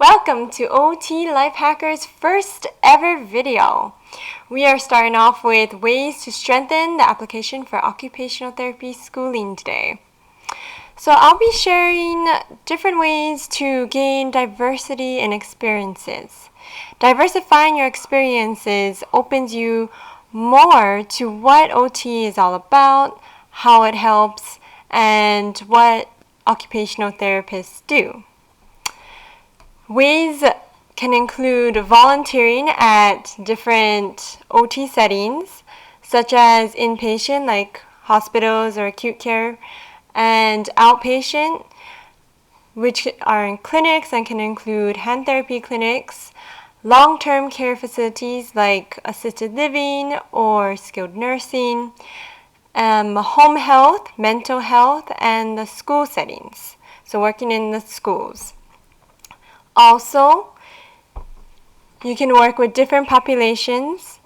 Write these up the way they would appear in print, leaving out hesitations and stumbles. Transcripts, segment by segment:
Welcome to OT Lifehacker's first ever video. We are starting off with ways to strengthen the application for occupational therapy schooling today. So I'll be sharing different ways to gain diversity in experiences. Diversifying your experiences opens you more to what OT is all about, how it helps, and what occupational therapists do. Ways can include volunteering at different OT settings, such as inpatient, like hospitals or acute care, and outpatient, which are in clinics and can include hand therapy clinics, long-term care facilities like assisted living or skilled nursing, home health, mental health, and the school settings, so working in the schools. Also, you can work with different populations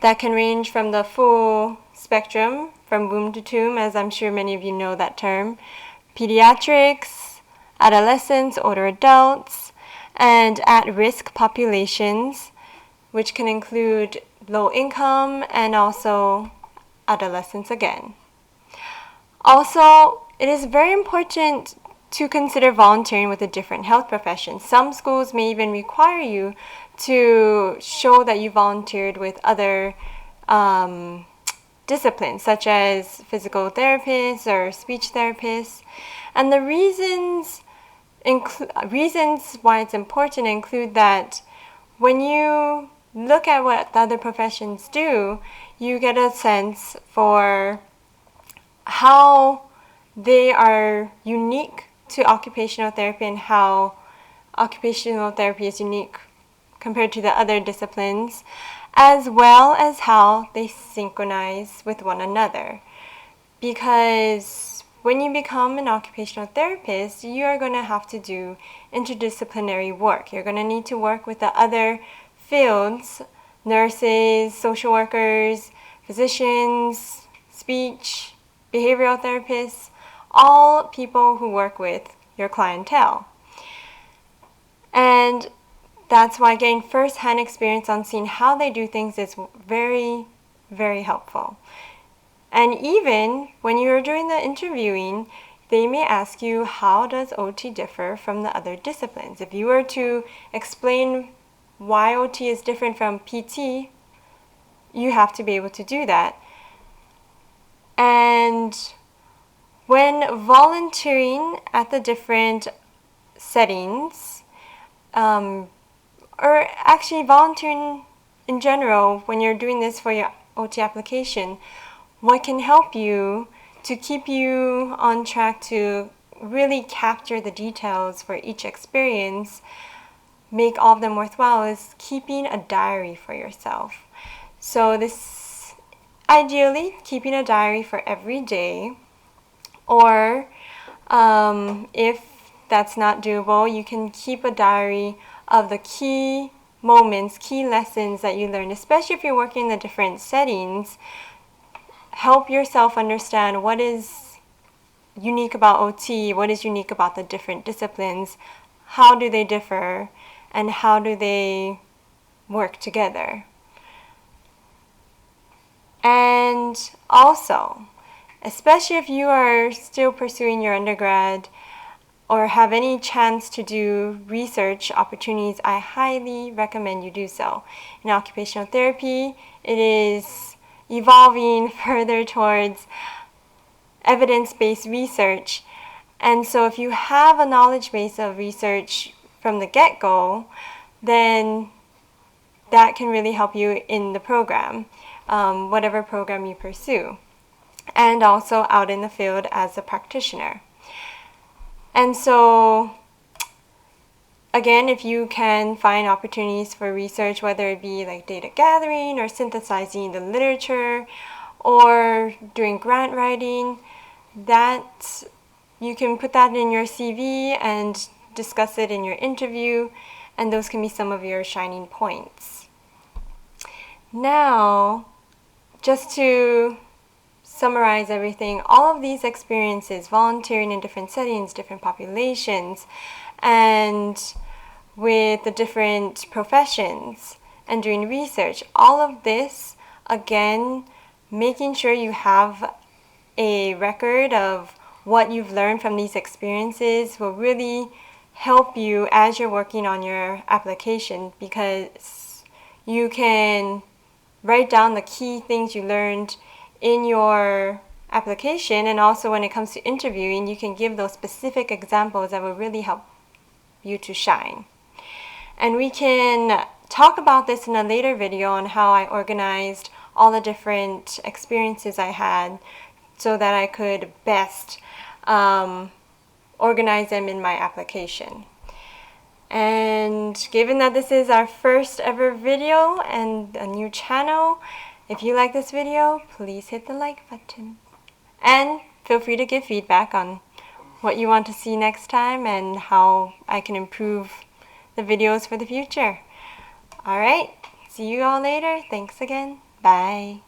that can range from the full spectrum, from womb to tomb, as I'm sure many of you know that term, pediatrics, adolescents, older adults, and at-risk populations, which can include low income and also adolescents again. Also, it is very important to consider volunteering with a different health profession. Some schools may even require you to show that you volunteered with other disciplines, such as physical therapists or speech therapists. And the reasons why it's important include that when you look at what the other professions do, you get a sense for how they are unique to occupational therapy and how occupational therapy is unique compared to the other disciplines, as well as how they synchronize with one another. Because when you become an occupational therapist, you are going to have to do interdisciplinary work. You're going to need to work with the other fields, nurses, social workers, physicians, speech, behavioral therapists, all people who work with your clientele. And that's why getting first-hand experience on seeing how they do things is very, very helpful. And even when you're doing the interviewing, they may ask you, how does OT differ from the other disciplines? If you were to explain why OT is different from PT, you have to be able to do that. And when volunteering at the different settings, or actually volunteering in general, when you're doing this for your OT application, what can help you to keep you on track to really capture the details for each experience, make all of them worthwhile, is keeping a diary for yourself. So this, ideally, keeping a diary for every day, or if that's not doable, you can keep a diary of the key moments, key lessons that you learned, especially if you're working in the different settings. Help yourself understand what is unique about OT, what is unique about the different disciplines, how do they differ, and how do they work together. And also, especially if you are still pursuing your undergrad or have any chance to do research opportunities, I highly recommend you do so. In occupational therapy, it is evolving further towards evidence-based research. And so if you have a knowledge base of research from the get-go, then that can really help you in the program, whatever program you pursue, and also out in the field as a practitioner. And so, again, if you can find opportunities for research, whether it be like data gathering or synthesizing the literature or doing grant writing, that you can put that in your CV and discuss it in your interview, and those can be some of your shining points. Now, just to summarize everything, all of these experiences, volunteering in different settings, different populations, and with the different professions and doing research. All of this, again, making sure you have a record of what you've learned from these experiences will really help you as you're working on your application, because you can write down the key things you learned in your application, and also when it comes to interviewing, you can give those specific examples that will really help you to shine. And we can talk about this in a later video on how I organized all the different experiences I had so that I could best organize them in my application. And given that this is our first ever video and a new channel, if you like this video, please hit the like button. And feel free to give feedback on what you want to see next time and how I can improve the videos for the future. Alright, see you all later. Thanks again. Bye.